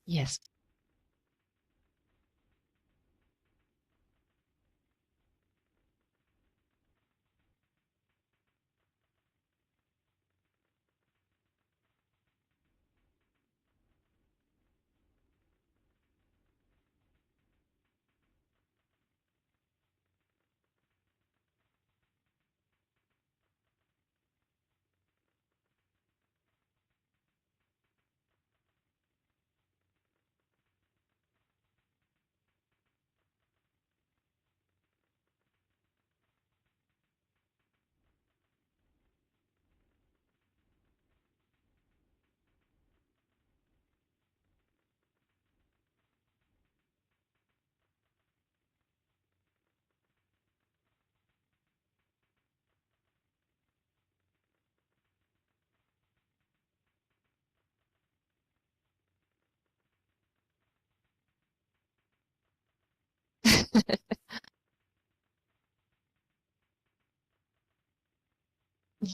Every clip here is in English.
Yes.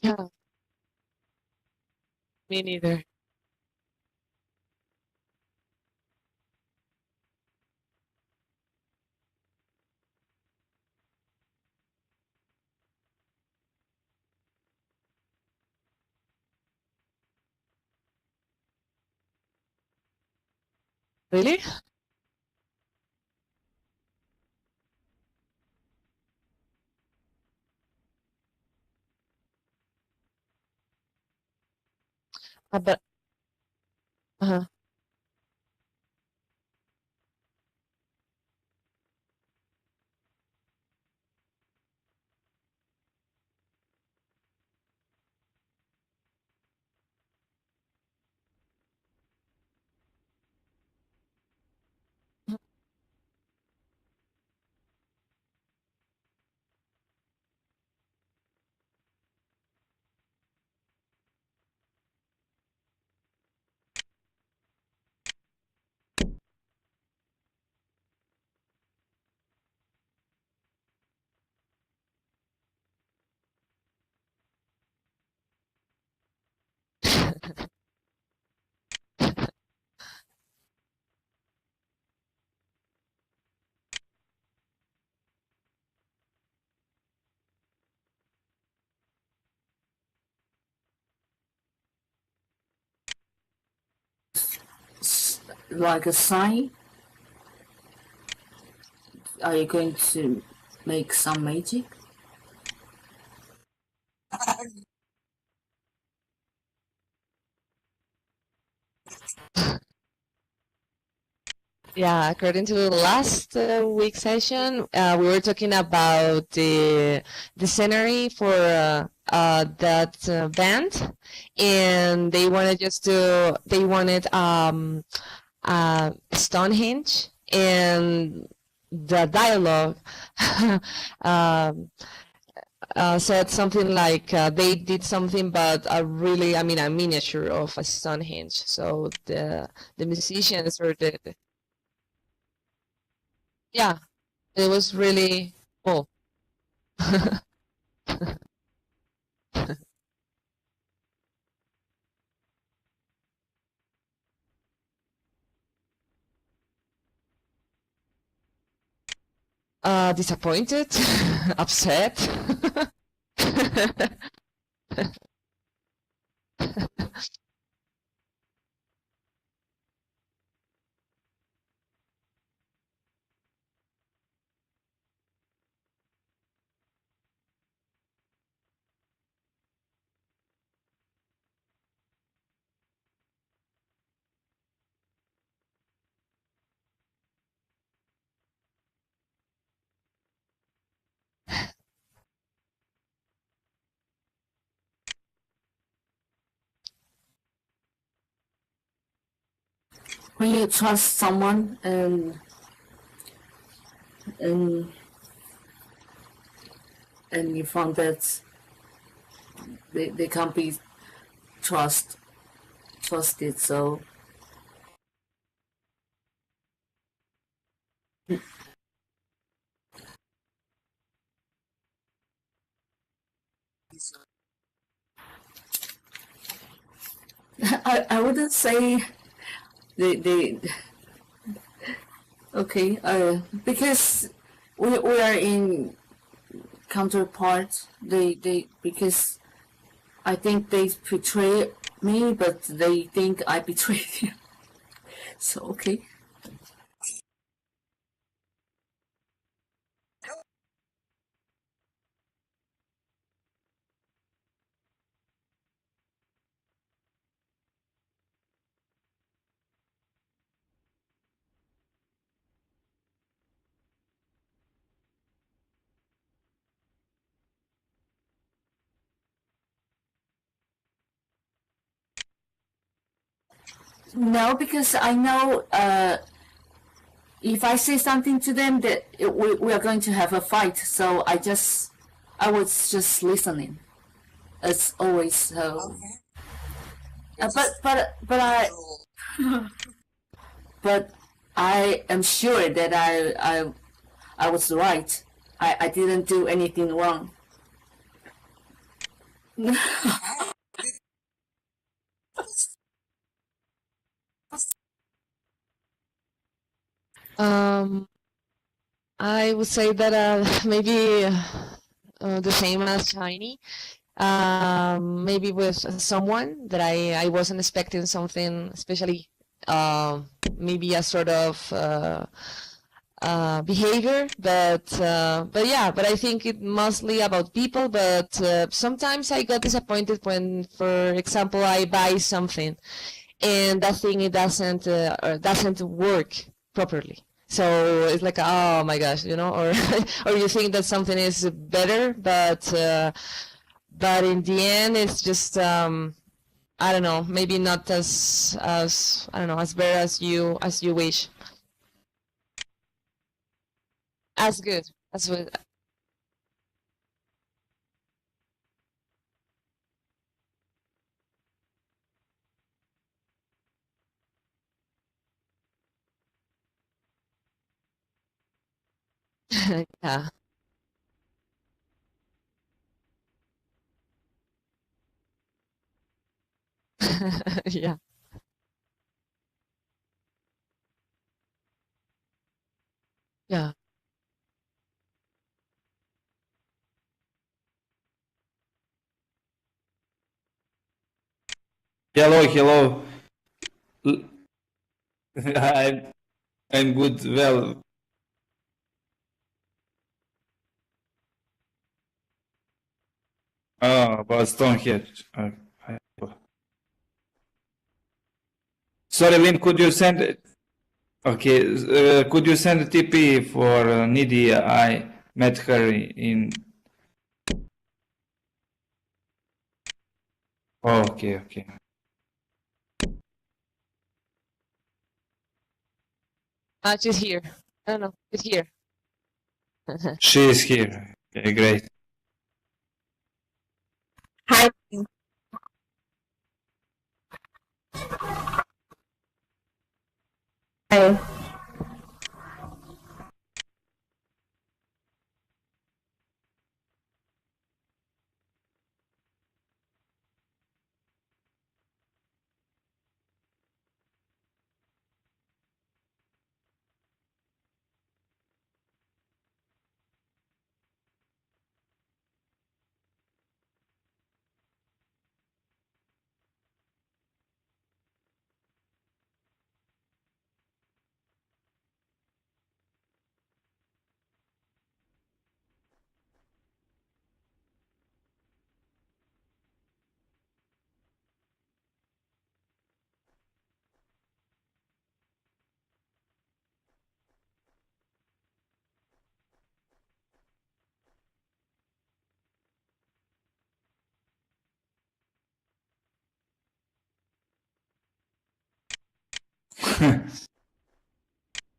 Yeah, me neither. Really? But uh, Like a sign? Are you going to make some magic? yeah, according to the last week session, we were talking about the scenery for that band, and they wanted Stonehenge, and the dialogue um, said something like they did something, but a really, I mean, a miniature of a Stonehenge. So the musicians or yeah, it was really cool. Disappointed, upset. When you trust someone and and you found that they can't be trust trusted, so I wouldn't say they okay. Because we are in counterparts. They because I think they betray me, but they think I betrayed you. So okay. No, because I know if I say something to them that we are going to have a fight. So I was just listening as always. So, but but I am sure that I was right. I didn't do anything wrong. Um, I would say that maybe the same as Shiny. Maybe with someone that I wasn't expecting something, especially maybe a sort of behavior, but yeah, but I think it mostly about people. But sometimes I got disappointed when, for example, I buy something and that thing it doesn't or doesn't work properly. So it's like, oh my gosh, you know, or or you think that something is better, but in the end, it's just I don't know, maybe not as I don't know, as better as you wish, as good as with. Yeah. Yeah. Yeah. Hello, hello. L- I'm I'm good. Well, about Stonehenge. Sorry, Lynn. Could you send it? Okay. Could you send a TP for Nidhi? I met her in. Oh, okay, okay. She's here. I don't know. She's here. She is here. Okay, great. Hi. Hi.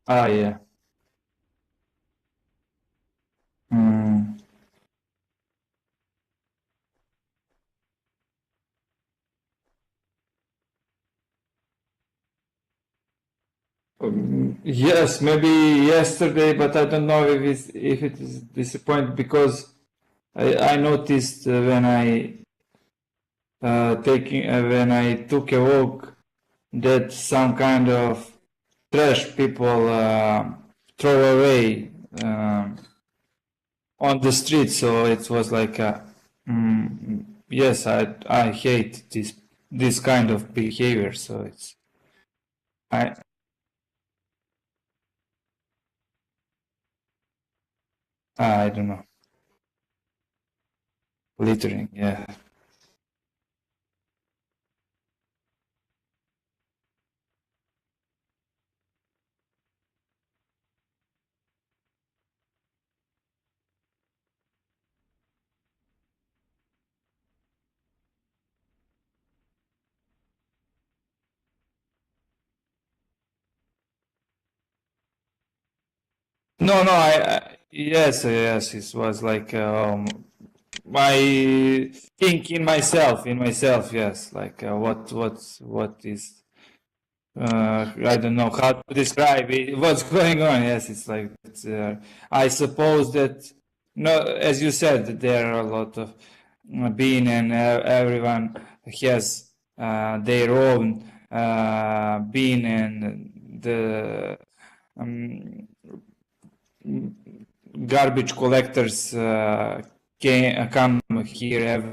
Ah, yeah. Mm. Yes, maybe yesterday, but I don't know if it is disappointing because I noticed when I when I took a walk that some kind of trash people throw away on the street. So it was like, yes, I hate this kind of behavior. So it's I don't know, littering. Yeah. No, no, yes, yes, it was like I think in myself, yes, like what is I don't know how to describe it, what's going on. Yes, it's like I suppose that no, as you said, there are a lot of being and everyone has their own being and the um, garbage collectors come here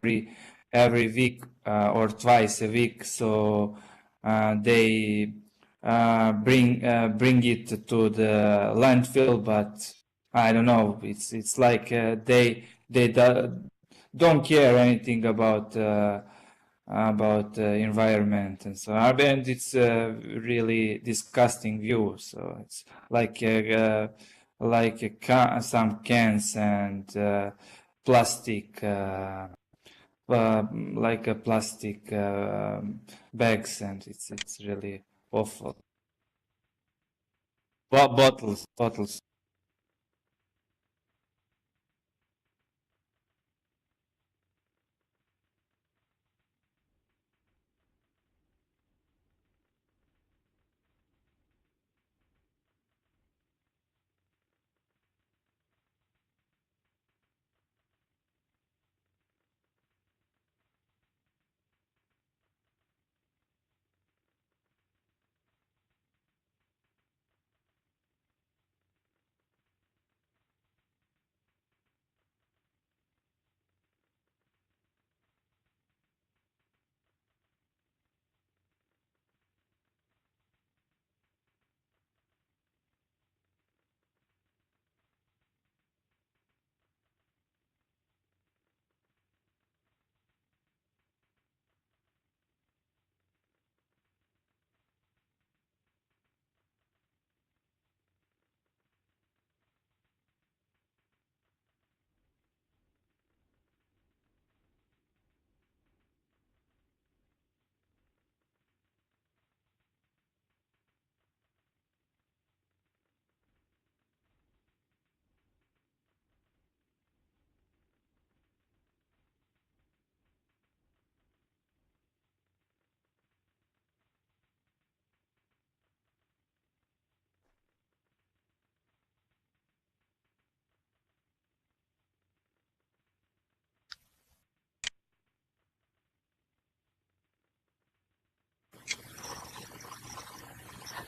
every week or twice a week, so they bring it to the landfill. But I don't know. It's like they don't care anything about environment and so on. And it's a really disgusting view. So it's like some cans and plastic, like a plastic bags, and it's really awful. Bottles.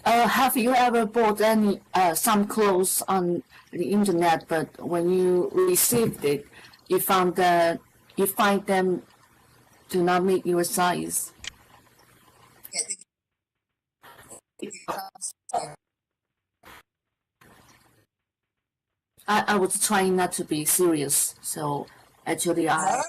Have you ever bought any some clothes on the internet, but when you received it, you found that you find them do not meet your size? I was trying not to be serious, so actually I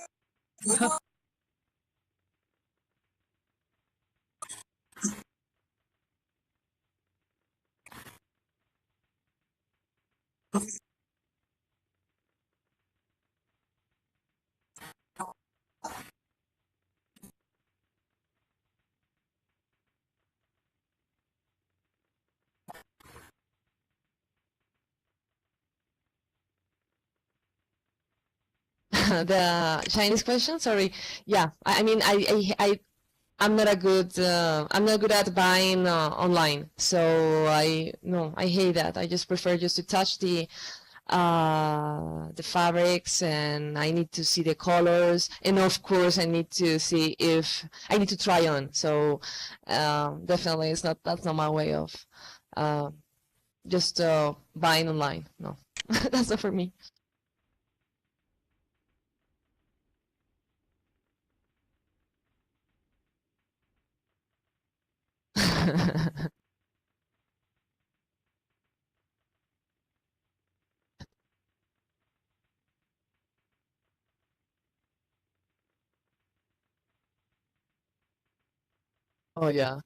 The Chinese question, sorry. Yeah, I mean, I'm not a good, I'm not good at buying online. So I, no, I hate that. I just prefer just to touch the fabrics, and I need to see the colors, and of course I need to see if I need to try on. So definitely it's not that's not my way of uh, just buying online. No, that's not for me. Oh yeah.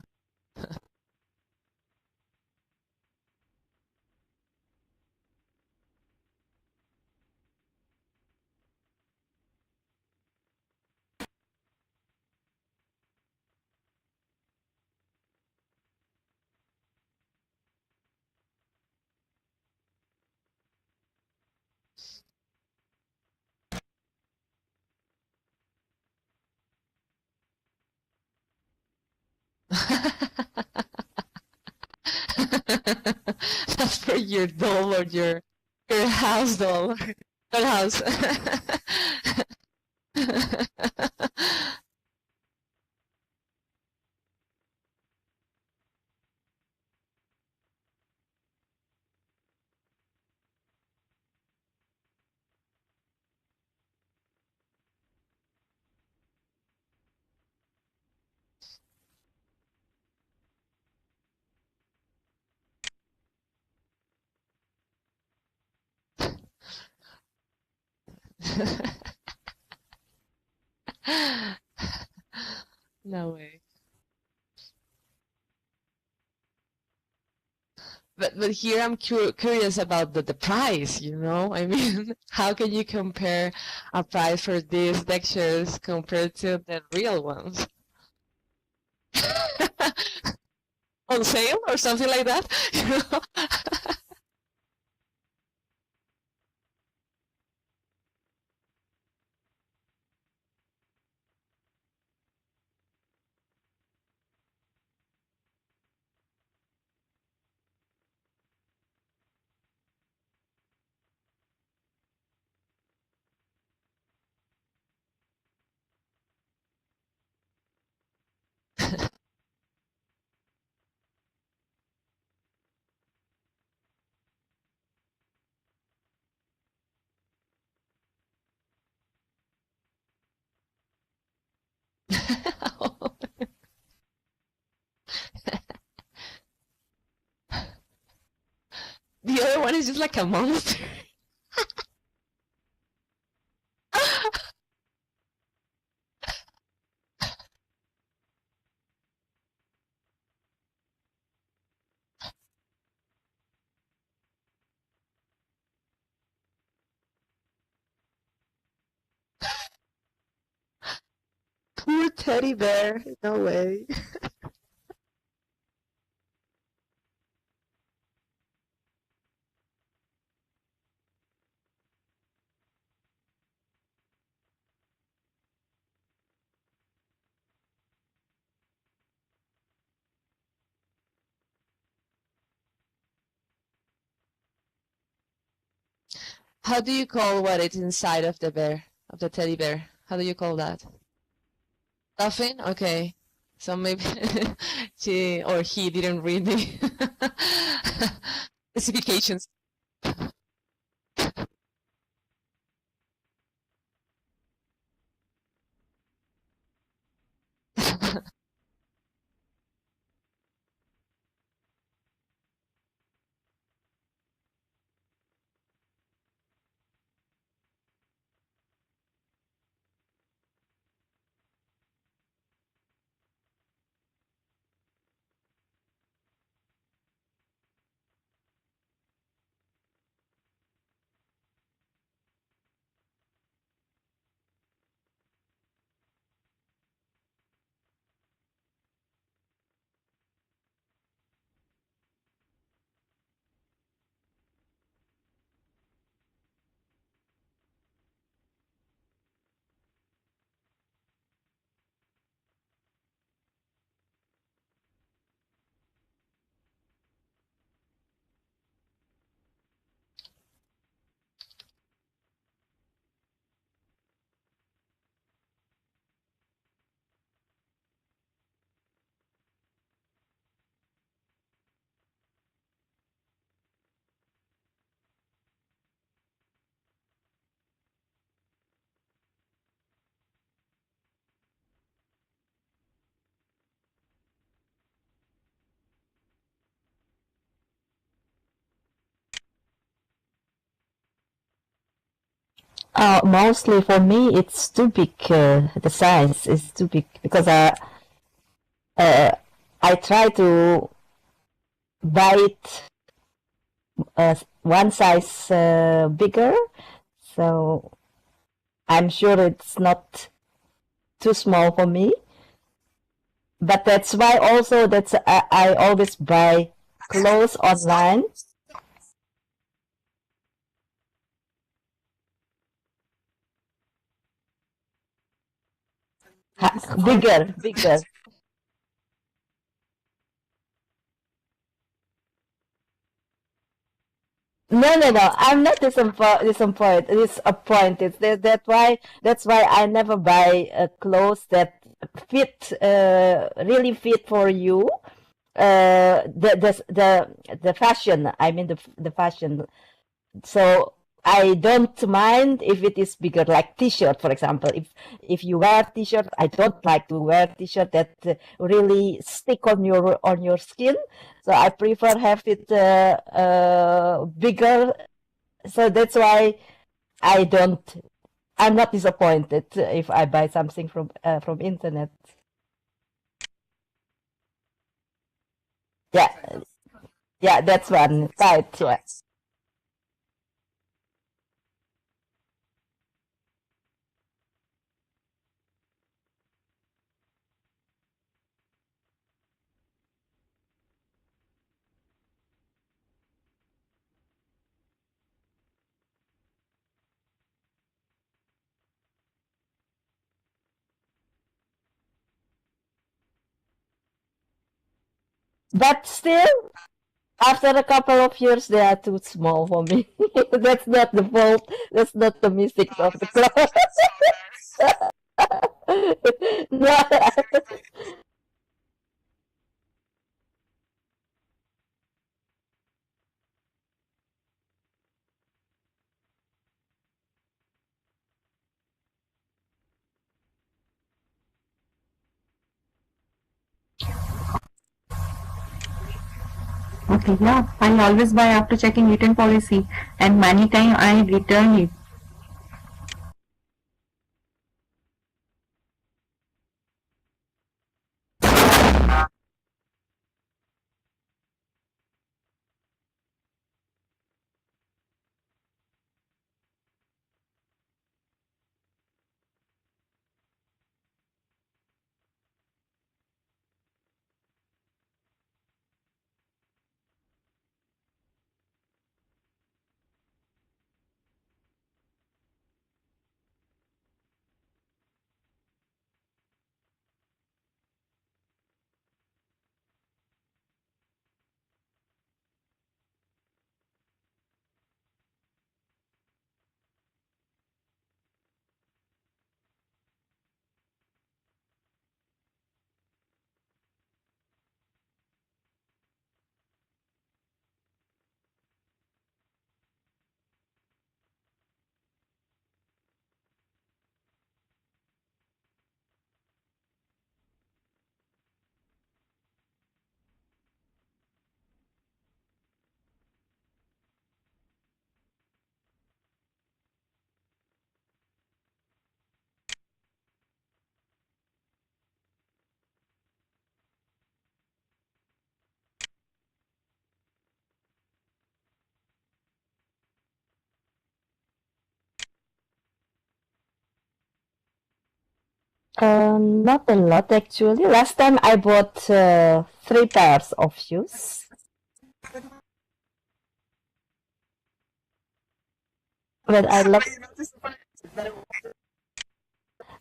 That's for your doll or your house doll. Your house. No way. But here I'm curious about the price, you know? I mean, how can you compare a price for these lectures compared to the real ones? On sale or something like that? You know? The other one is just like a monster. Poor teddy bear. No way. How do you call what is inside of the bear, of the teddy bear? How do you call that? Stuffing? Okay. So maybe she or he didn't read the specifications. Mostly for me, it's too big. The size is too big because uh, I try to buy it one size bigger, so I'm sure it's not too small for me. But that's why also I always buy clothes online. Bigger, bigger. No, no, no. I'm not disappointed. That's why I never buy clothes that fit really fit for you. The fashion. I mean the fashion. So I don't mind if it is bigger, like t-shirt, for example. If you wear t-shirt, I don't like to wear t-shirt that really stick on your skin. So I prefer have it bigger. So that's why I don't. I'm not disappointed if I buy something from internet. Yeah, yeah, that's one tight. Yeah. But still, after a couple of years, they are too small for me. That's not the fault. That's not the mistake of the cloth. No, Okay, yeah. I always buy after checking return policy, and many time I return it. not a lot actually. Last time I bought three pairs of shoes, but I love.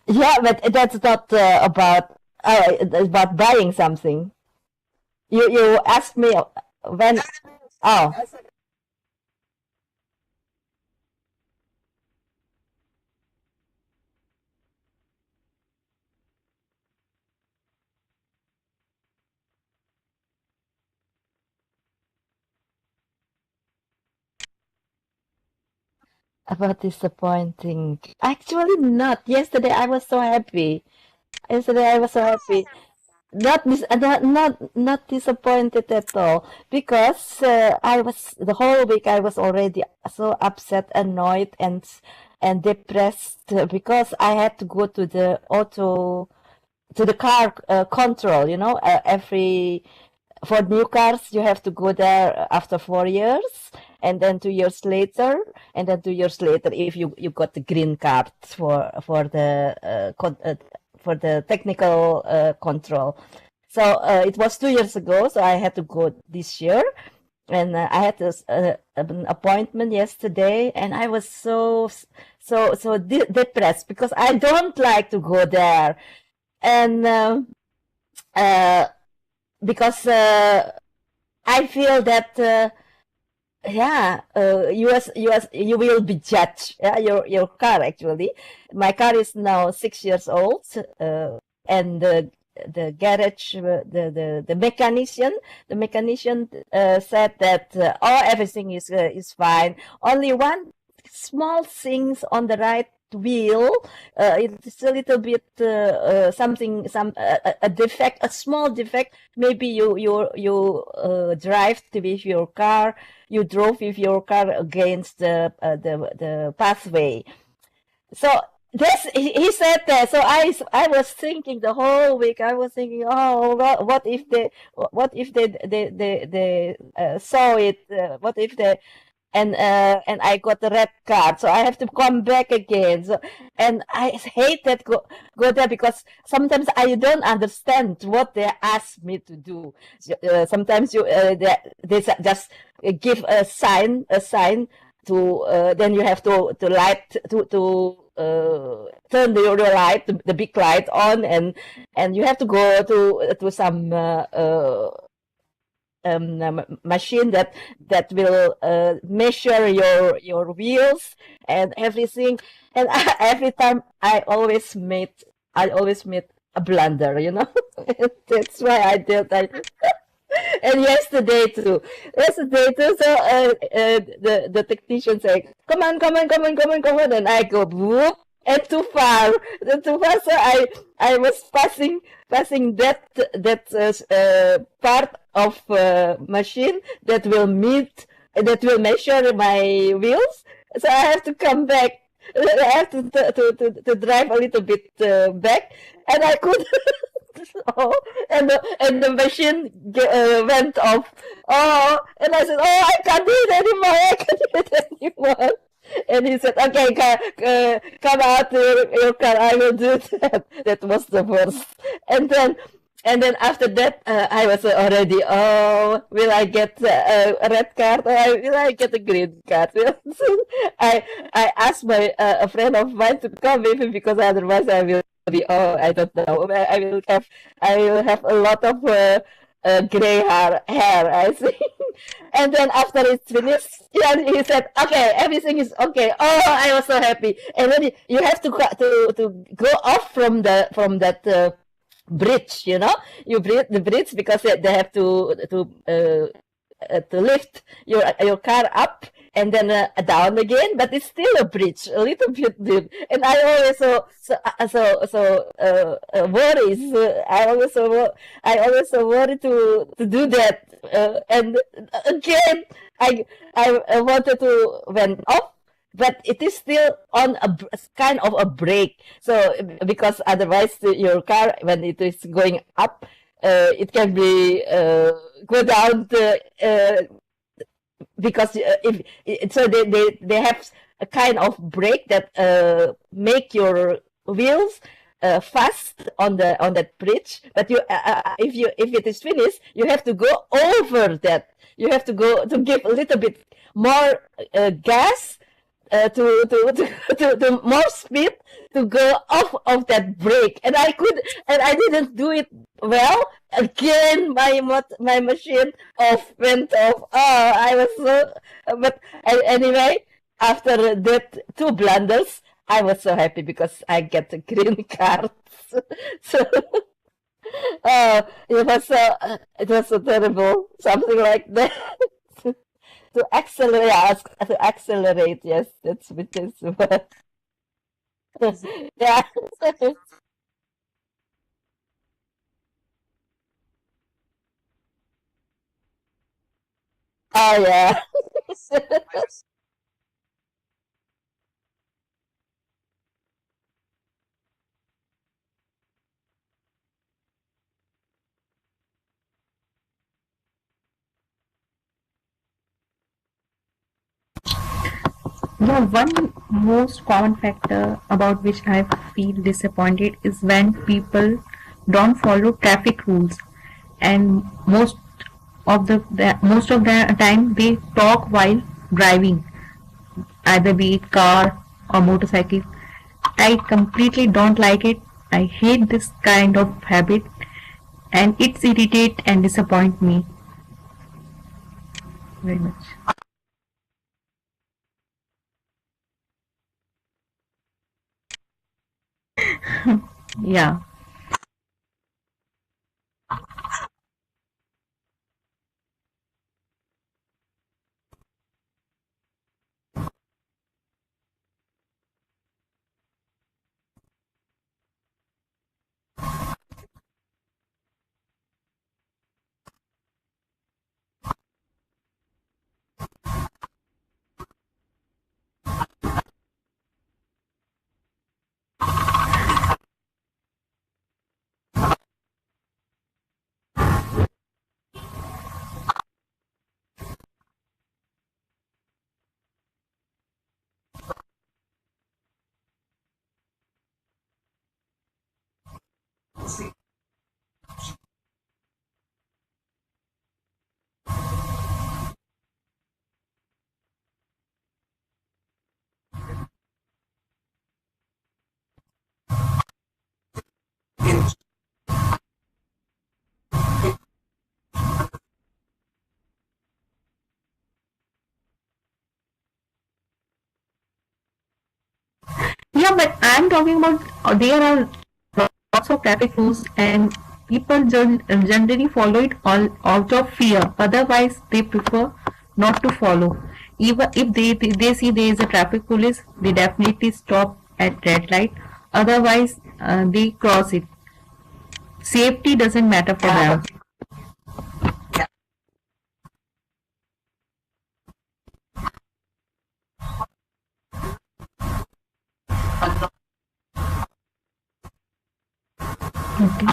Yeah, but that's not about buying something. You asked me when. Oh, about disappointing. Actually, not. Yesterday I was so happy. Yesterday I was so happy. Not disappointed at all because I was the whole week I was already so upset, annoyed, and and depressed because I had to go to the car control, for new cars, you have to go there after 4 years, and then 2 years later, and then 2 years later, if you got the green card for the technical control. So it was 2 years ago, so I had to go this year, and I had an appointment yesterday, and I was so depressed because I don't like to go there, and because I feel that you will be judged. Yeah, your car actually. My car is now 6 years old, and the garage, the mechanician said that everything is fine. Only one small things on the right wheel, it's a little bit a defect, a small defect. Maybe you drive with your car, you drove with your car against the pathway. So this he said that. So I was thinking the whole week. I was thinking, oh, what if they saw it? What if they and I got the red card, so I have to come back again. So, and I hate that go there because sometimes I don't understand what they ask me to do. Sometimes they just give a sign to then you have to light to turn your light, the big light on, and you have to go to some machine that will measure your wheels and everything. And every time I always made a blunder, That's why I did. And yesterday too. So the technician said, "Come on, come on, come on, come on, come on," and I go whoop, and too far. So I was passing that part of machine that will measure my wheels. So I have to come back. I have to drive a little bit back, and I could. Oh, and the machine went off. Oh, and I said, "Oh, I can't do it anymore. I can't do it anymore." And he said, "Okay, come out to your car. I will do that." That was the worst. And then after that, I was already, oh, will I get a red card or will I get a green card? I asked a friend of mine to come with me because otherwise I will be, oh, I don't know. I will have a lot of gray hair, I think. And then after it's finished, yeah, he said, "Okay, everything is okay." Oh, I was so happy. And then you have to go off from that bridge, you bridge the bridge because they have to lift your car up and then down again, but it's still a bridge, a little bit deep. And I always worries. I always so worry to do that. And again, I wanted to went off, but it is still on a kind of a brake. So because otherwise your car, when it is going up, it can be go down because so they have a kind of brake that make your wheels fast on that bridge. But if it is finished, you have to go over that. You have to go to give a little bit more gas. To more speed to go off of that brake, and I didn't do it well. Again, my machine went off. Oh, I was so. But anyway, after that 2 blunders, I was so happy because I get a green card. So. It was so terrible, something like that. To accelerate, yes, that's which is what. Yeah. Oh yeah. Yeah, one most common factor about which I feel disappointed is when people don't follow traffic rules, and most of the time they talk while driving, either be it car or motorcycle. I completely don't like it. I hate this kind of habit, and it's irritate and disappoint me very much. Yeah. Yeah, but I'm talking about there are lots of traffic rules and people generally follow it all out of fear. Otherwise, they prefer not to follow. Even if they see there is a traffic police, they definitely stop at red light. Otherwise, they cross it. Safety doesn't matter for them. Okay.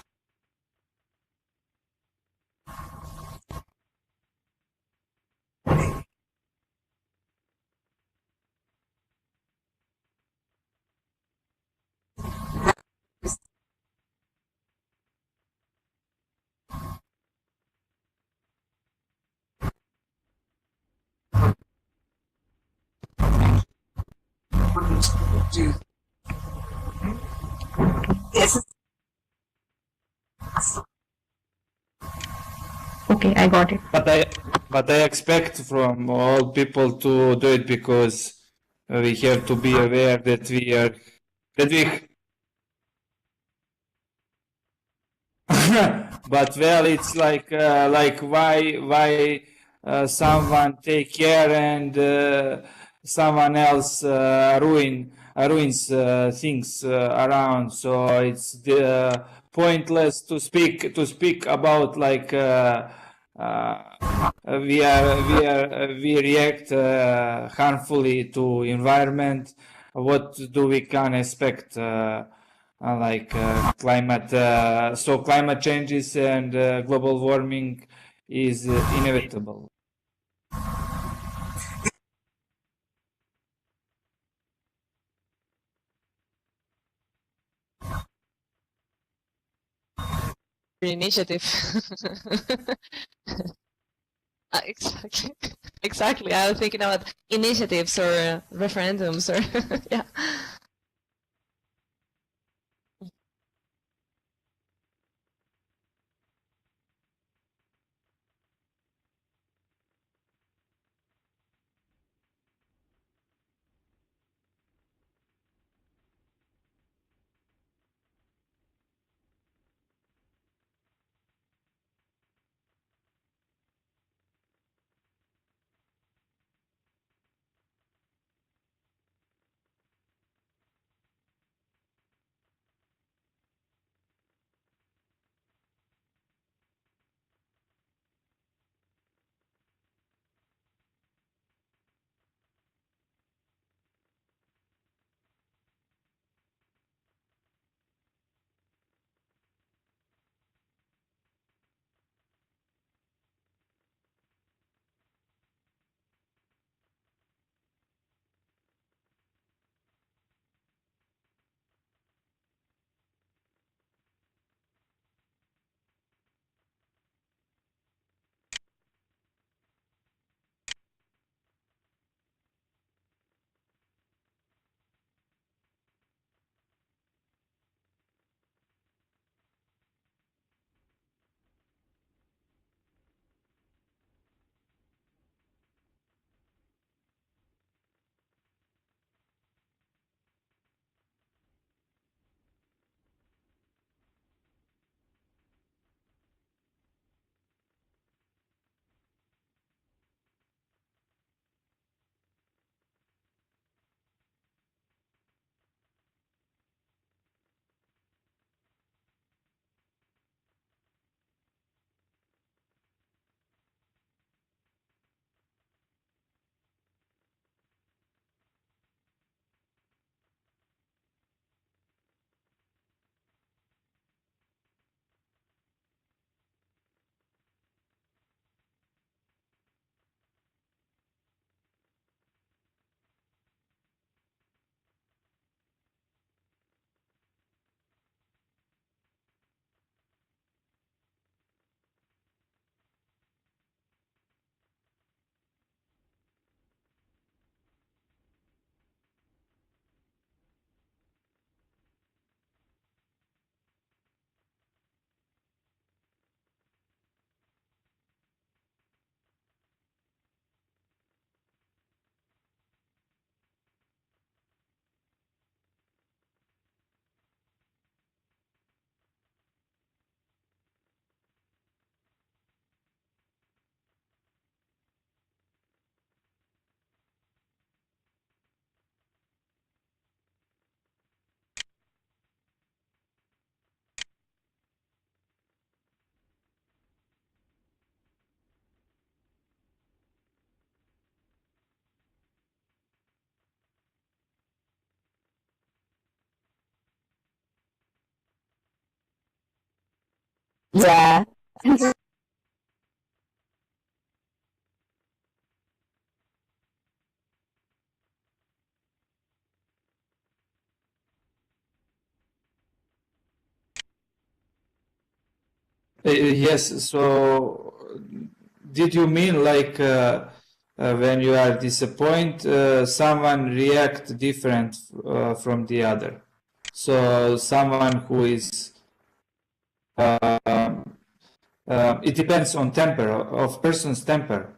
Okay, I got it. But I expect from all people to do it because we have to be aware that we but well, it's like why someone take care and someone else ruins things around. So it's pointless to speak about like we react harmfully to environment. What do we can expect? So climate changes and global warming is inevitable. Initiative. Exactly. Exactly. I was thinking about initiatives or referendums or yeah. Yeah. Yes, so did you mean like when you are disappointed, someone react different from the other? So someone who is, it depends on temper, of person's temper.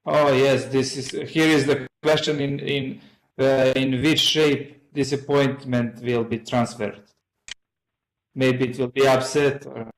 Oh yes, this is here is the question in which shape disappointment will be transferred. Maybe it will be upset or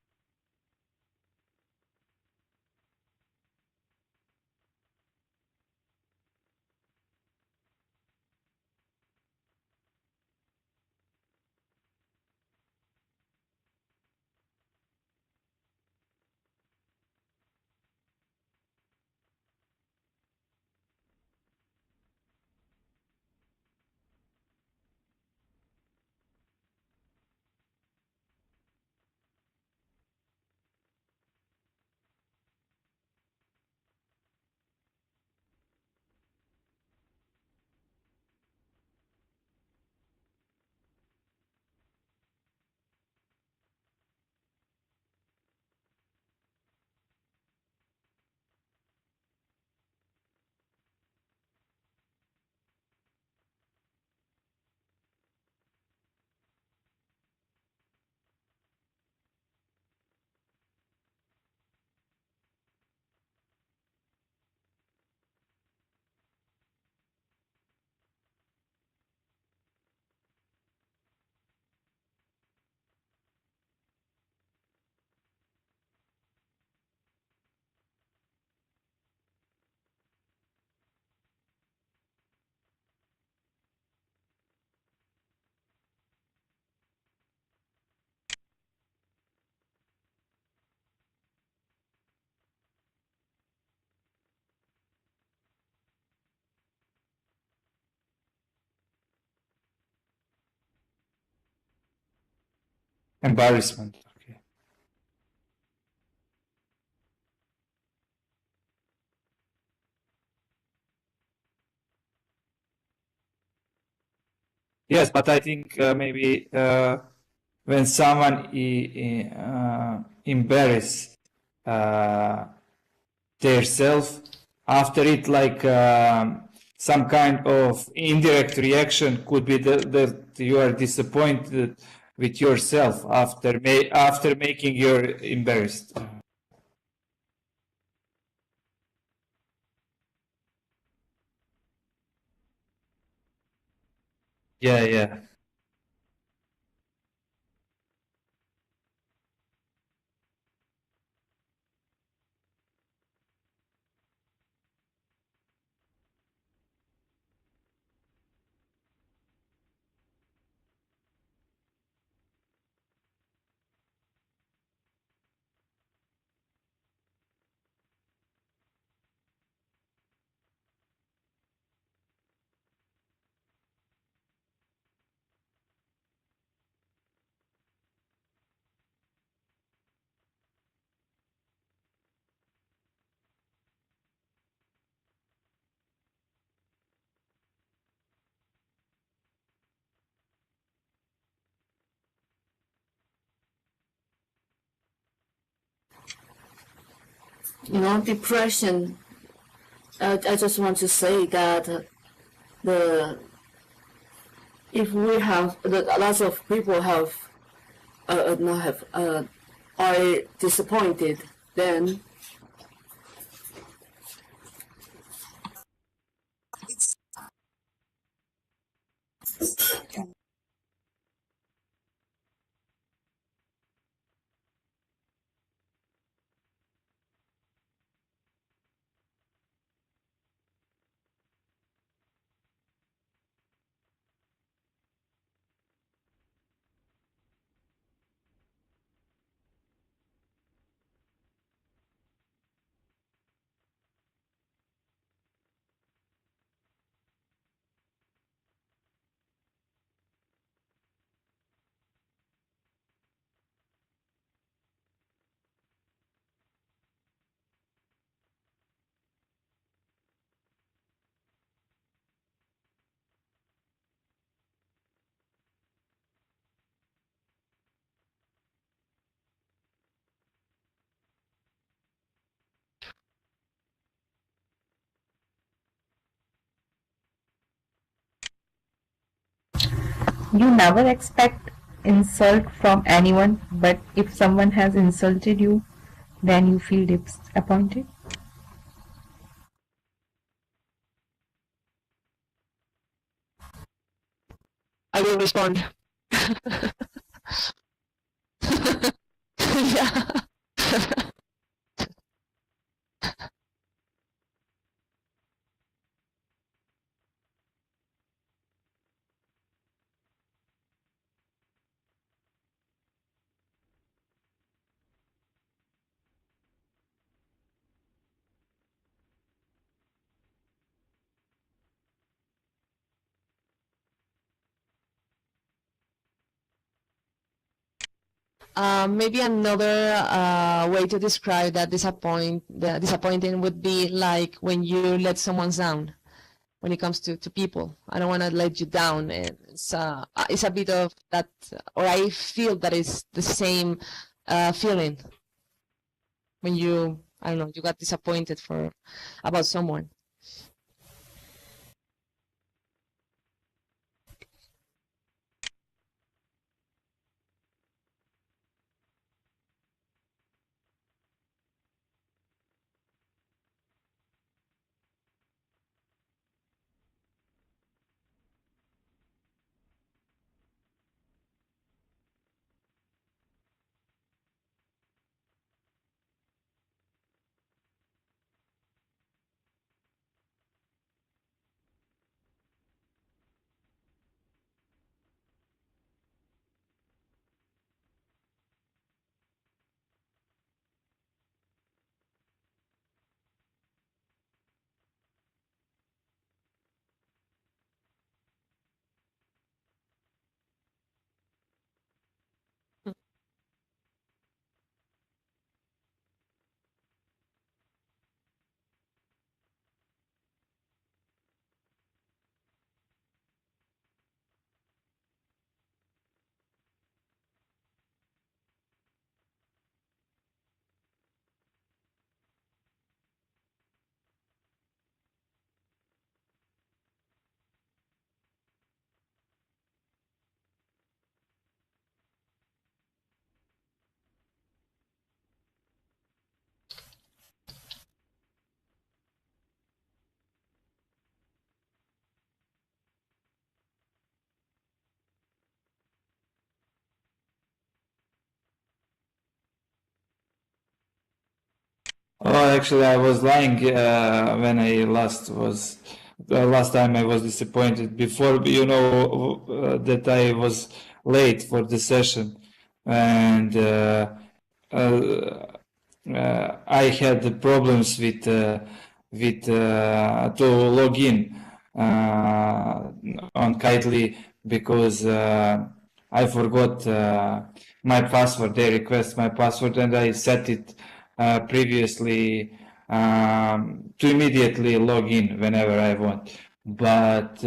embarrassment. Okay. Yes, but I think maybe when someone embarrass uh, their self, after it, like some kind of indirect reaction could be that you are disappointed with yourself after making you embarrassed. Yeah, yeah. Depression. I just want to say that the if we have lots of people have not have are disappointed, then You never expect insult from anyone, but if someone has insulted you, then you feel disappointed. I will respond. Yeah. Maybe another way to describe that the disappointing would be like when you let someone down. When it comes to people, I don't want to let you down, and it's a bit of that, or I feel that it's the same feeling when you, I don't know, you got disappointed for about someone. Oh, actually, I was lying when I last was. The last time I was disappointed. Before, that I was late for the session, and uh, I had the problems with to log in on Kitely because I forgot my password. They request my password, and I set it previously to immediately log in whenever I want. But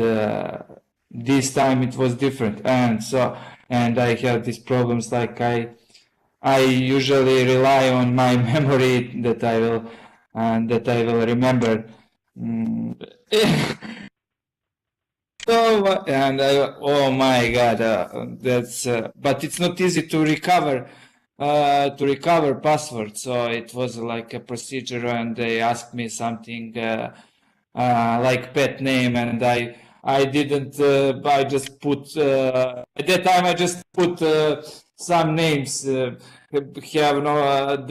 this time it was different, and I have these problems like I usually rely on my memory that I will remember. So, and oh my God, that's, but it's not easy to recover password. So it was like a procedure, and they asked me something like pet name, and I didn't. I just put at that time. I just put some names have no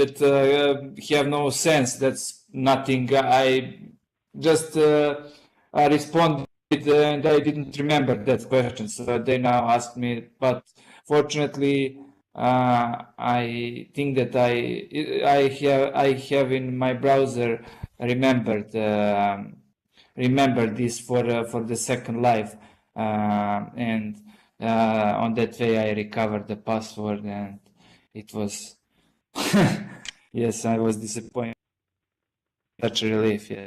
have no sense. That's nothing. I just responded and I didn't remember that question. So they now ask me, but fortunately, I think that I have in my browser remember this for the second life, and on that way I recovered the password, and it was yes, I was disappointed. Such a relief, yeah.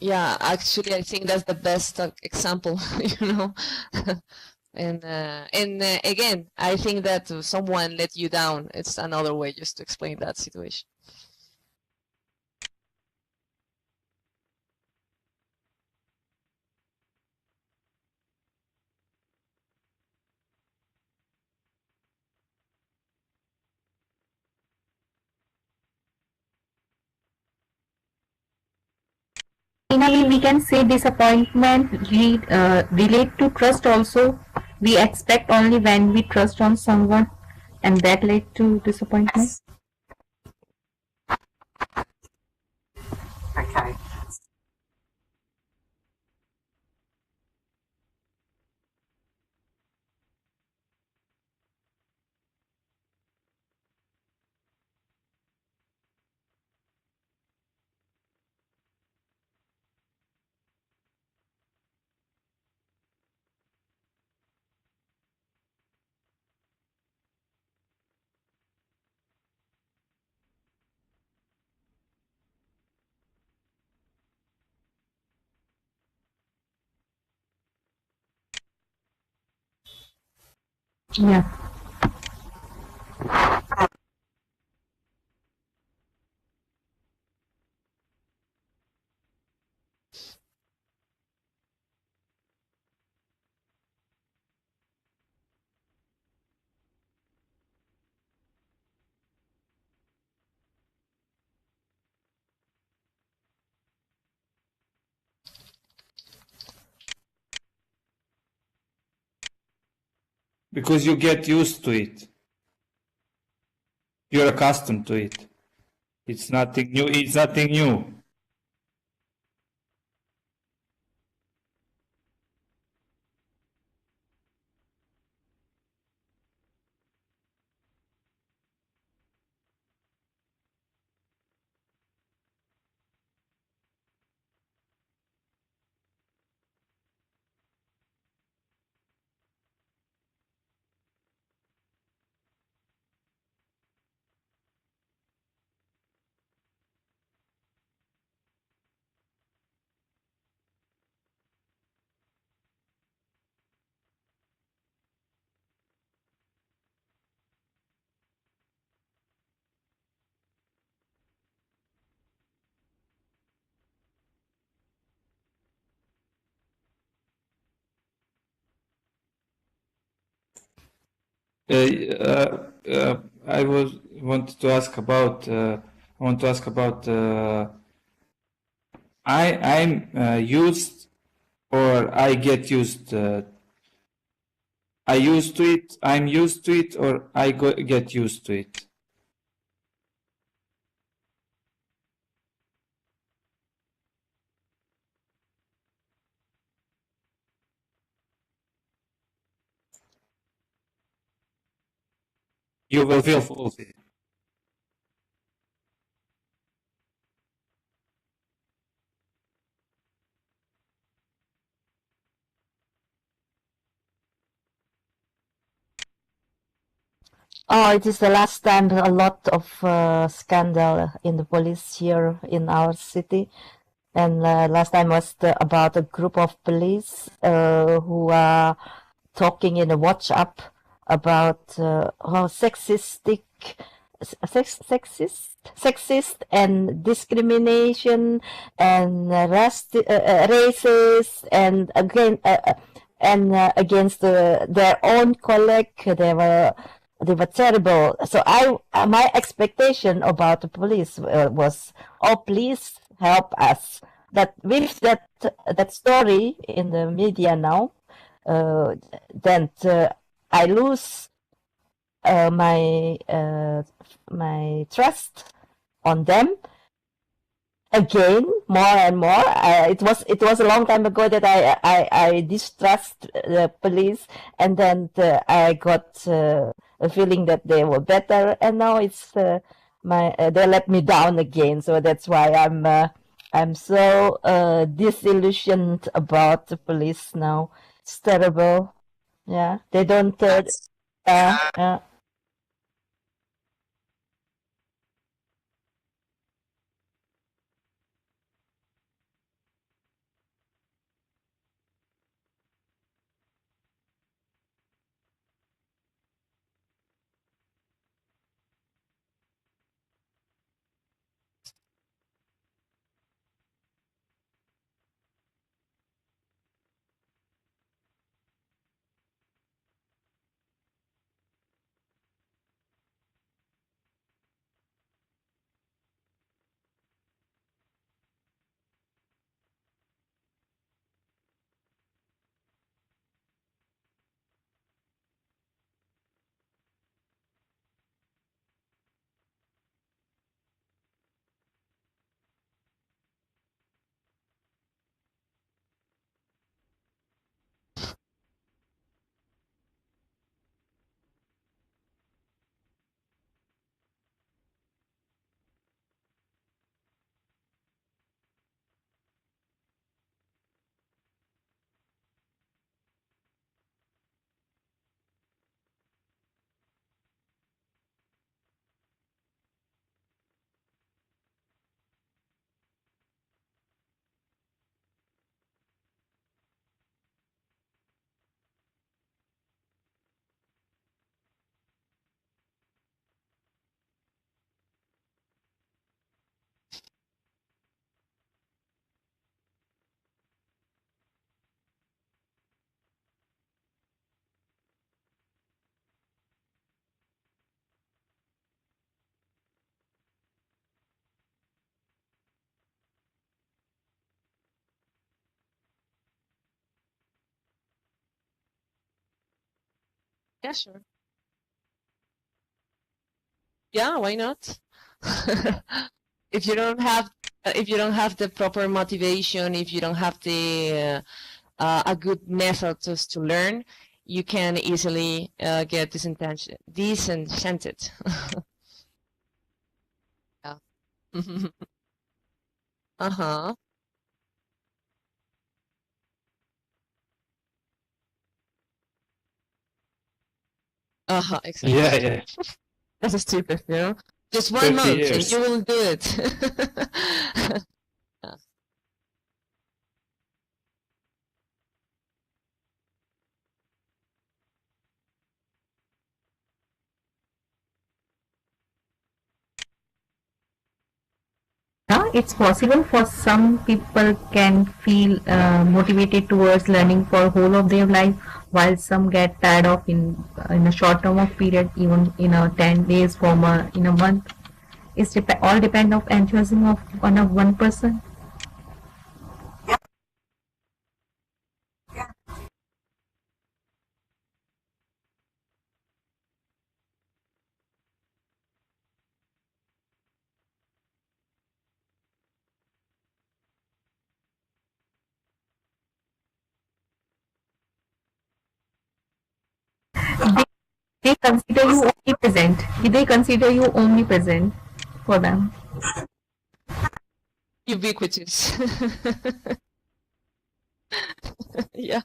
Yeah, actually, I think that's the best example, you know. And again, I think that someone let you down, it's another way just to explain that situation. Finally, we can say disappointment relate to trust also. We expect only when we trust on someone, and that led to disappointment. Yeah. Because you get used to it. You're accustomed to it. It's nothing new. It's nothing new. I want to ask about. I want to ask about. I'm used or I get used. I used to it. I'm used to it, or get used to it. You will feel fulfilled. Oh, it is the last time a lot of scandal in the police here in our city. And last time was about a group of police who are talking in a WhatsApp about how sexist and discrimination and racist and against their own colleague. They were terrible. So my expectation about the police was, oh, please help us. But with that story in the media now, then I lose my trust on them again more and more. It was a long time ago that I distrust the police, and then I got a feeling that they were better, and now it's they let me down again. So that's why I'm so disillusioned about the police now. It's terrible. Yeah, they don't. That's Yeah. Yeah, sure. Yeah, why not? If you don't have the proper motivation, if you don't have the a good method just to learn, you can easily get disenchanted. Yeah. Uh-huh. Uh-huh, yeah, exactly. yeah. That's stupid, you know? Just 30 1 month and you years. will do it. Yeah. Yeah, it's possible for some people can feel motivated towards learning for whole of their life, while some get tired of in a short term of period, even in a 10 days from in a month. It's all depend of enthusiasm of one person. They, they consider you omnipresent. They consider you omnipresent for them. Ubiquitous. Yeah.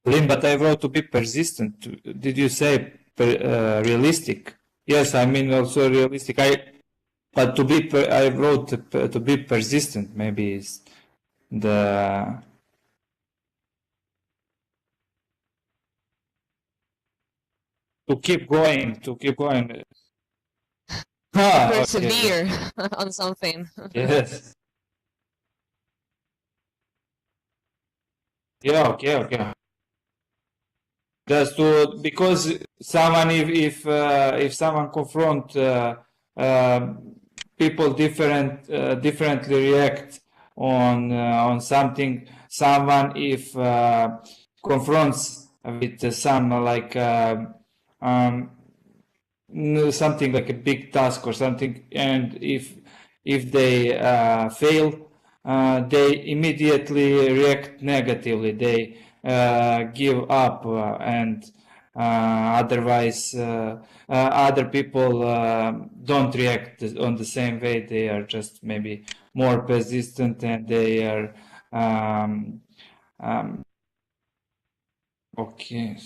Lynn, but I wrote to be persistent. Did you say realistic? Yes, I mean also realistic. But I wrote to be persistent. Maybe is the to keep going. To keep going. Okay. Persevere on something. Yes. Yeah. Okay. Just to because someone if someone confront people differently react on something. Someone if confronts with some like something like a big task or something, and if they fail, they immediately react negatively. They give up, and otherwise other people don't react on the same way. They are just maybe more persistent, and they are okay.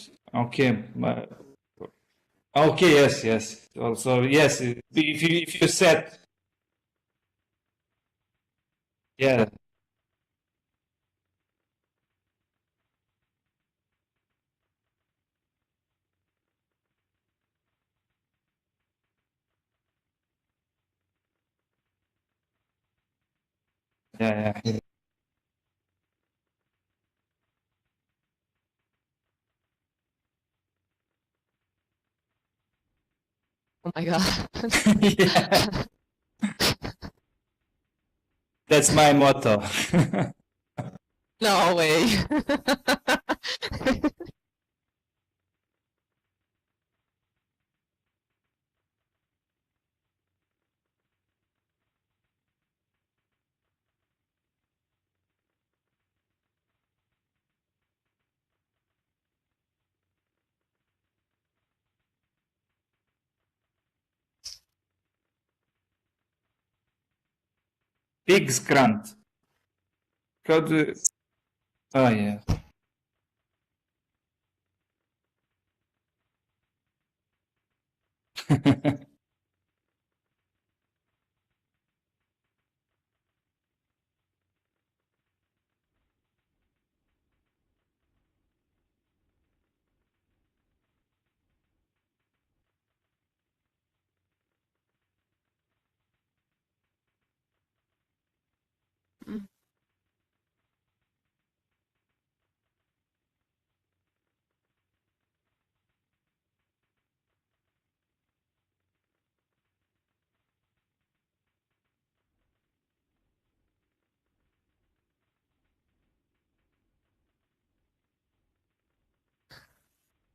Okay, yes. Also, yes, if you said, yeah, yeah. Oh my God. Yeah, that's my motto. No way. Pig's grunt. How do? Oh yeah.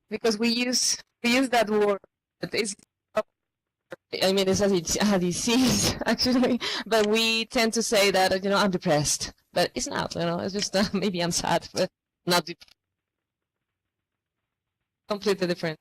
Because we use that word, but it's, I mean, it's a disease actually, but we tend to say that, I'm depressed, but it's not, it's just maybe I'm sad, but not completely different.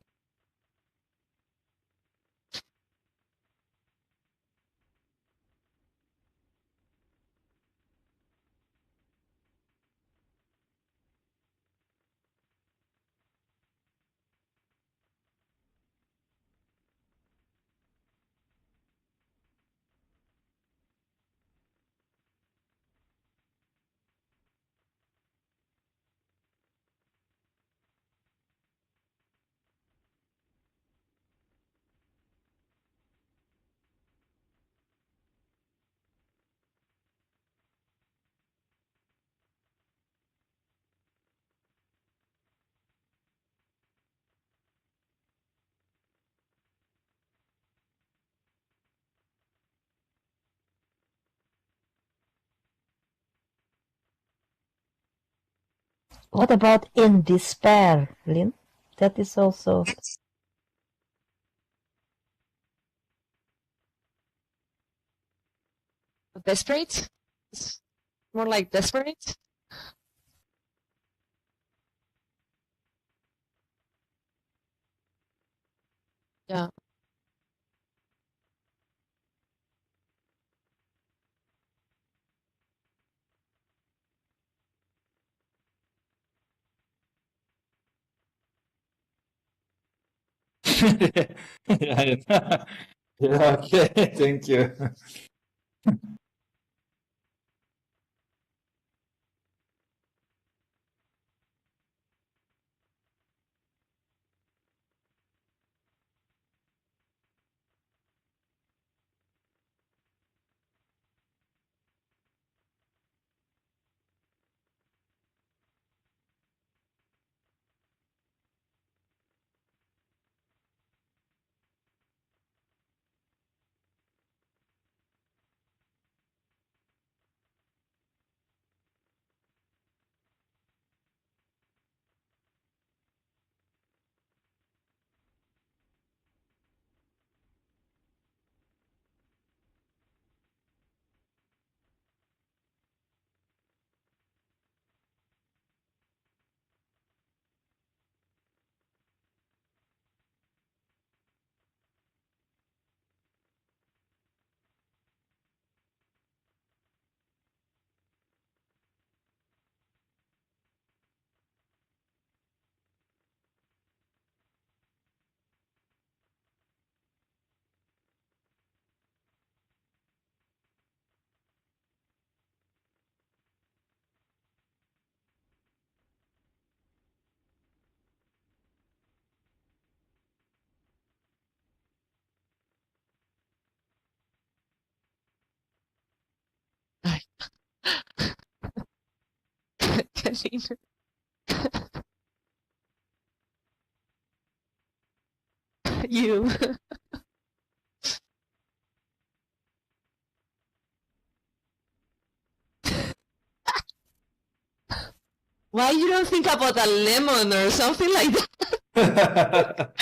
What about in despair, Lynn? That is also Desperate? It's more like desperate? Yeah. Yeah, yeah. Yeah, okay, thank you. Ay, Karina. You. Why you don't think about a lemon or something like that?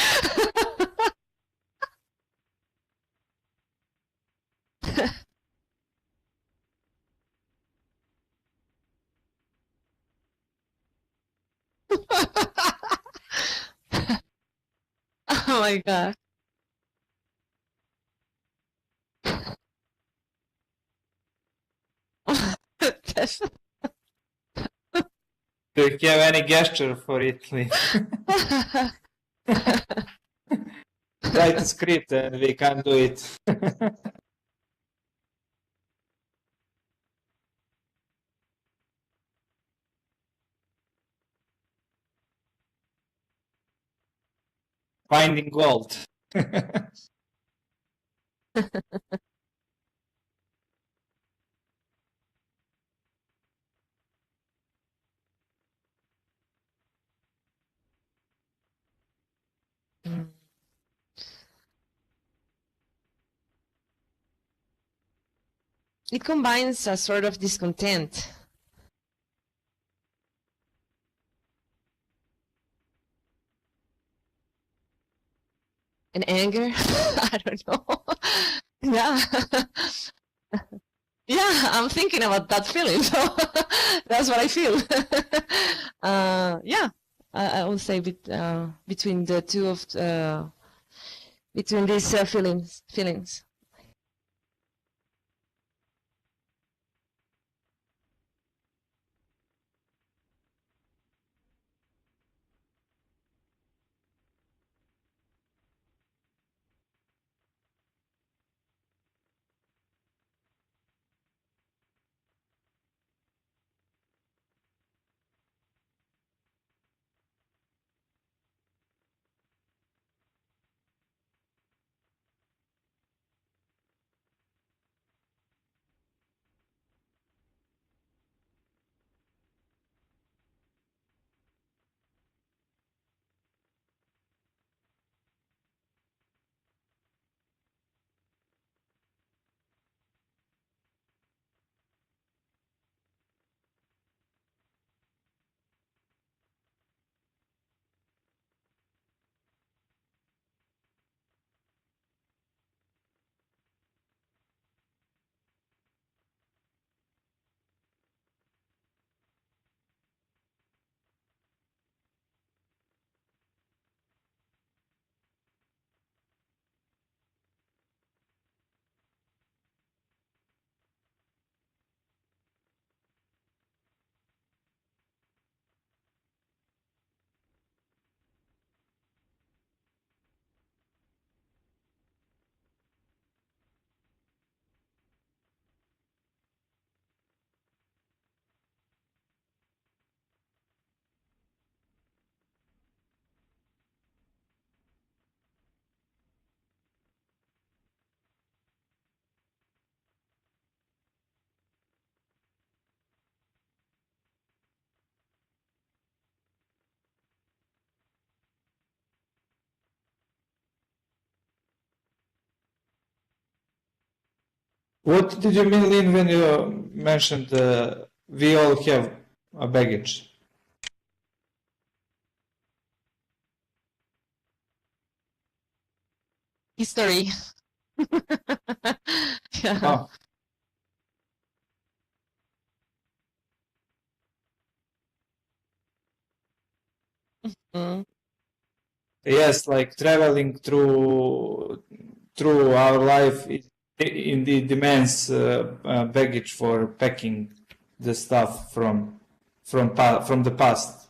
Oh my God. Do you have any gesture for Italy? Write a script and we can do it. Finding gold. Mm. It combines a sort of discontent and anger. I don't know. Yeah. Yeah, I'm thinking about that feeling, so that's what I feel. Yeah, I would say between the two of between these feelings. What did you mean, Lynn, when you mentioned we all have a baggage? History. Yeah. Oh, Mm. yes, like traveling through our life, it indeed demands baggage for packing the stuff from the past.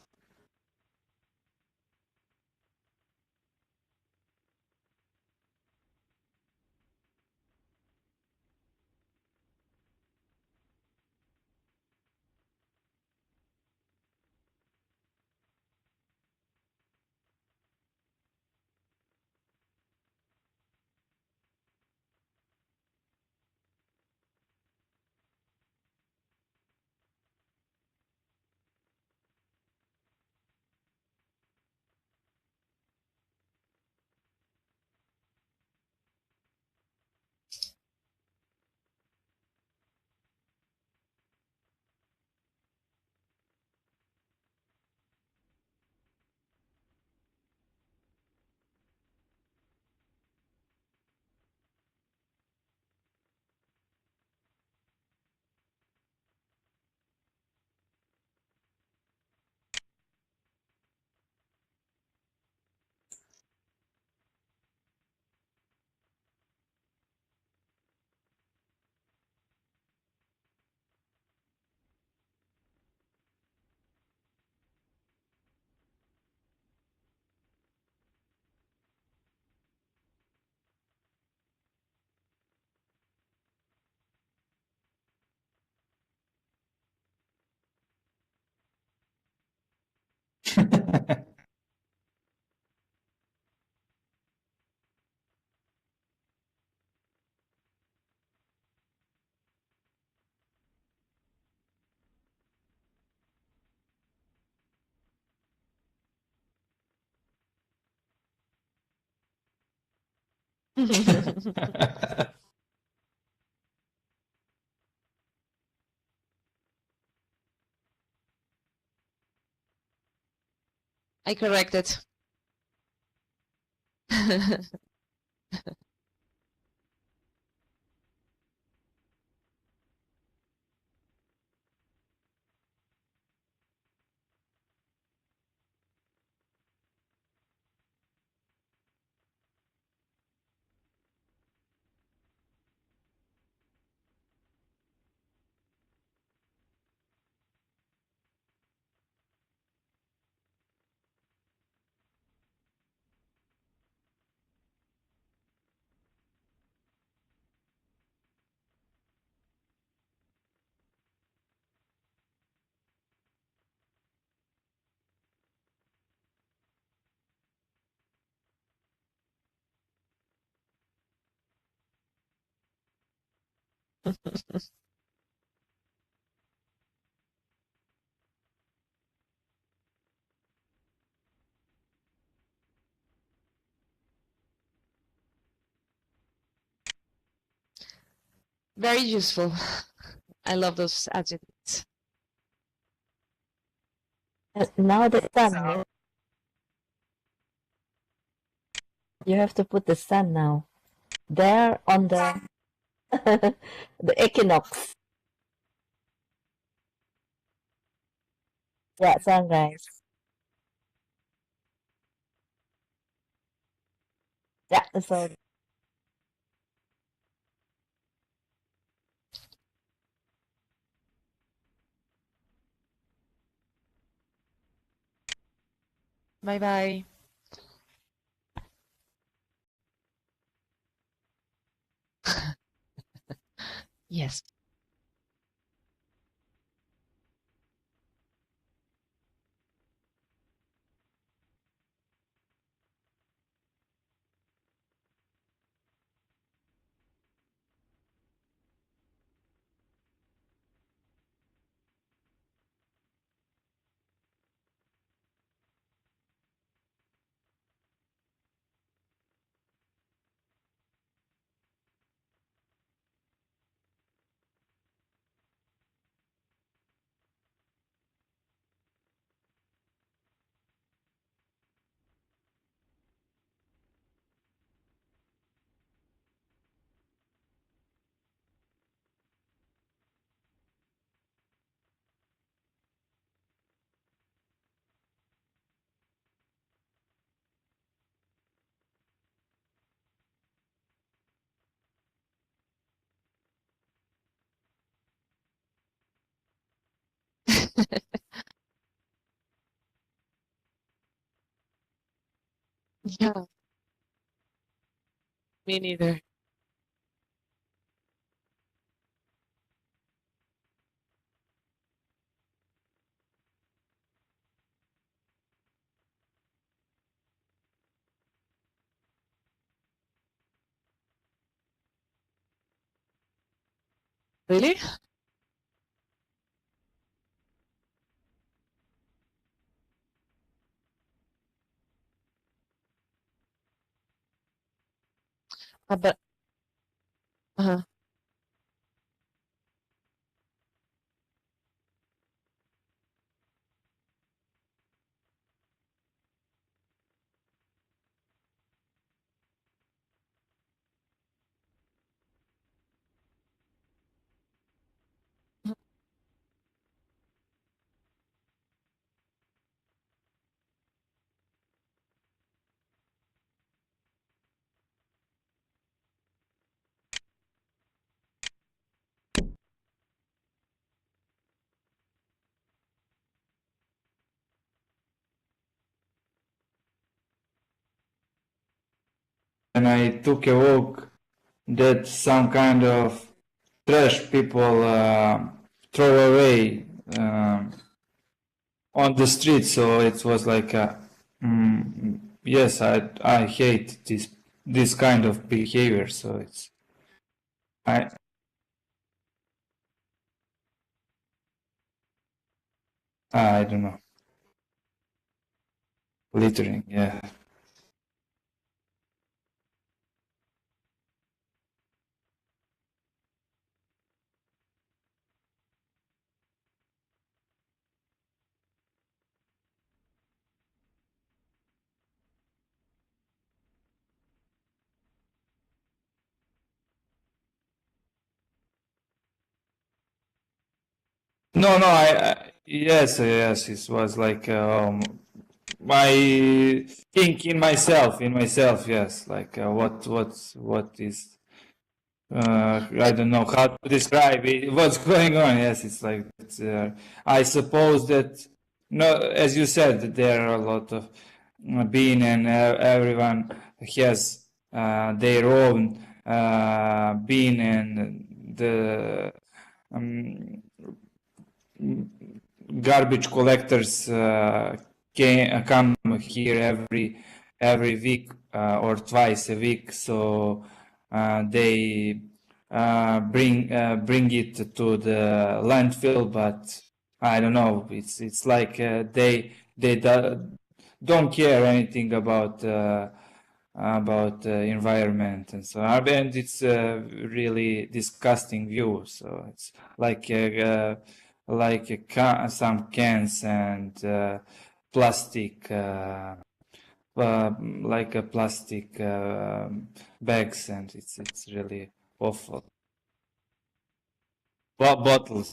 I corrected. Very useful. I love those adjectives. Now the sun. You have to put the sun now. There on the the equinox. Yeah, sunrise. Yeah, so Bye bye. Yes. Yeah, me neither. Really? But uh, And I took a walk that some kind of trash people throw away on the street. So it was like, yes, I hate this kind of behavior. So it's I don't know, littering. Yeah. No, no, yes, yes, it was like my think in myself, yes, like what is I don't know how to describe it, what's going on. Yes, it's like I suppose that no, as you said, that there are a lot of being and everyone has their own being and the um, garbage collectors come here every week or twice a week, so they bring it to the landfill. But I don't know. It's like they don't care anything about the environment and so on. And it's a really disgusting view. So it's like some cans and plastic, like a plastic bags, and it's really awful. Bottles.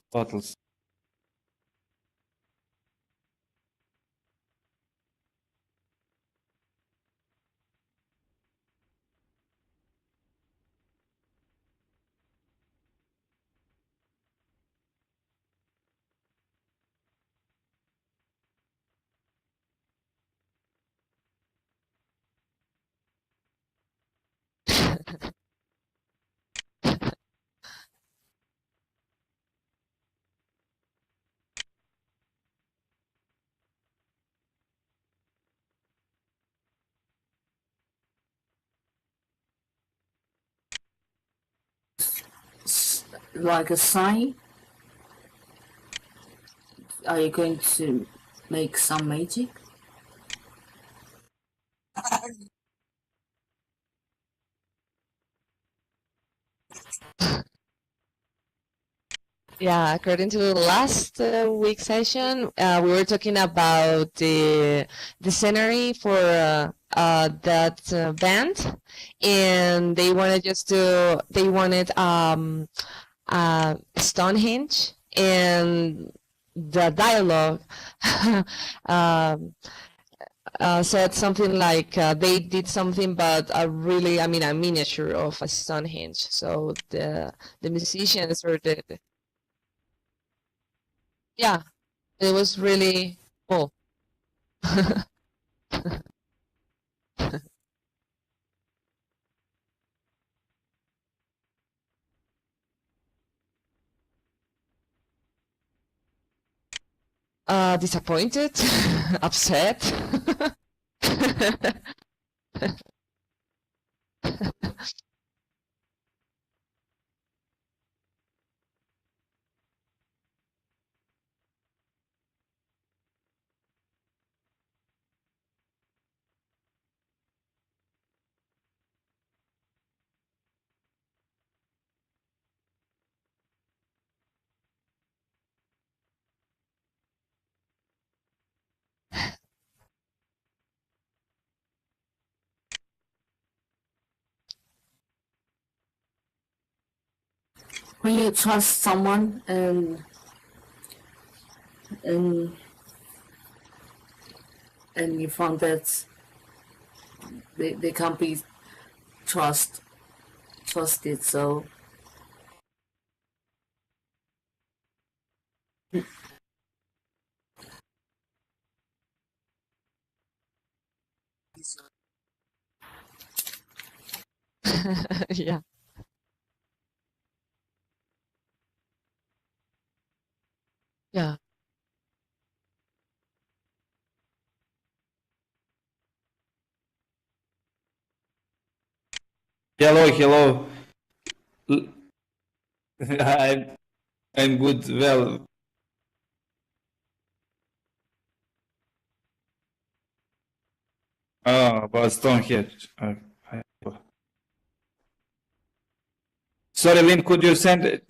Like a sign. Are you going to make some magic? yeah, according to the last week session, we were talking about the scenery for that band, and they wanted Stonehenge, and the dialogue um, said something like they did something, but I mean, a miniature of a Stonehenge. So the musicians or the yeah, It was really cool. Disappointed, upset. When you trust someone and and you found that they can't be trusted, so Yeah. Yeah. Hello, hello. I'm I'm good. Well, about Stonehenge. Sorry, Lynn. Could you send it?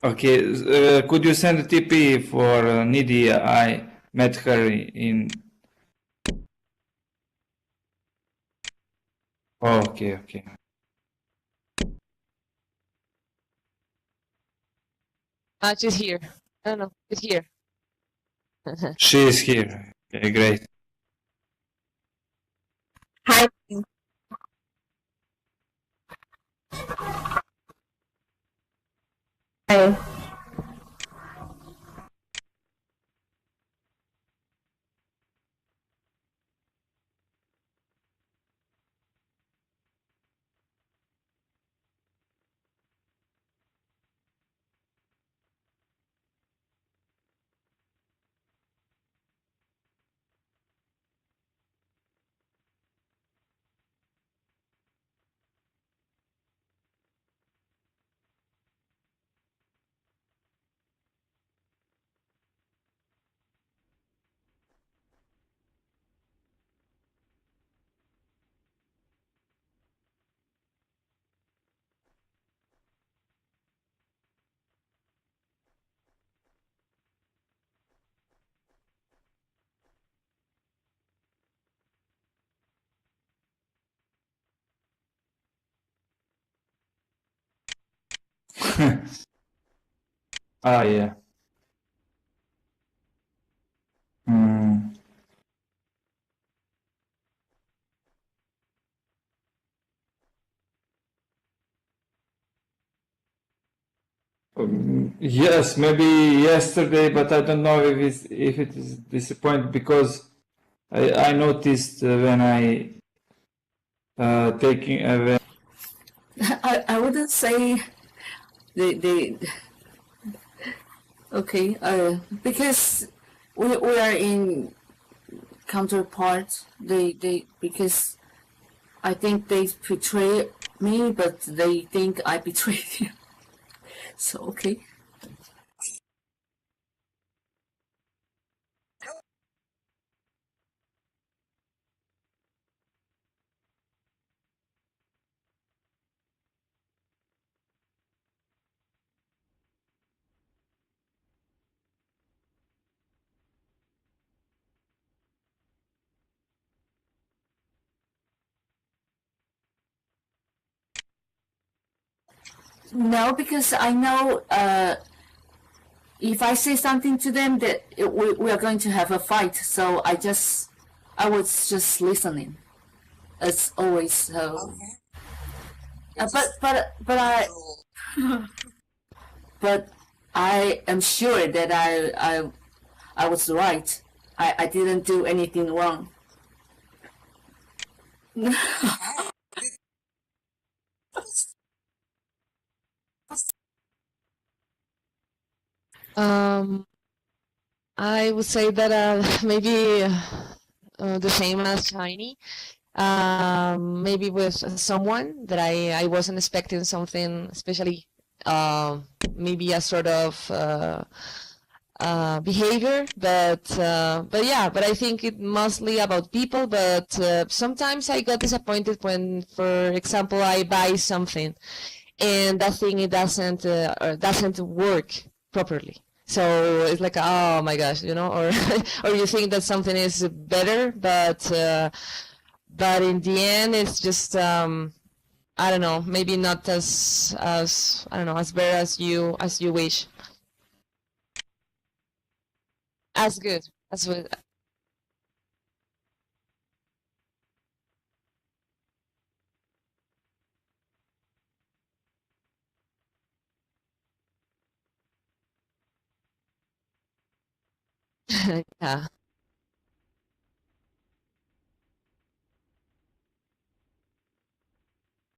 Okay. Could you send a TP for Nidhi? I met her in. Oh, okay, okay. She's here. I don't know. She's here. She is here. Okay, great. Hi. Hi. Ah, yeah. Hmm. Yes, maybe yesterday, but I don't know if it is disappointing because I noticed when I taking when I wouldn't say they okay, because we are in counterparts. They because I think they betray me, but they think I betrayed you. So okay. No, because I know if I say something to them that we are going to have a fight. So I was just listening as always. So, but I am sure that I was right. I didn't do anything wrong. Um, I would say that maybe the same as Shiny. Maybe with someone that I wasn't expecting something, especially maybe a sort of behavior, but yeah, but I think it mostly about people. But sometimes I got disappointed when, for example, I buy something and that thing it doesn't work properly. So it's like, oh my gosh, or or you think that something is better, but in the end it's just I don't know, maybe not as I don't know, as better as you wish, as good as with. Yeah.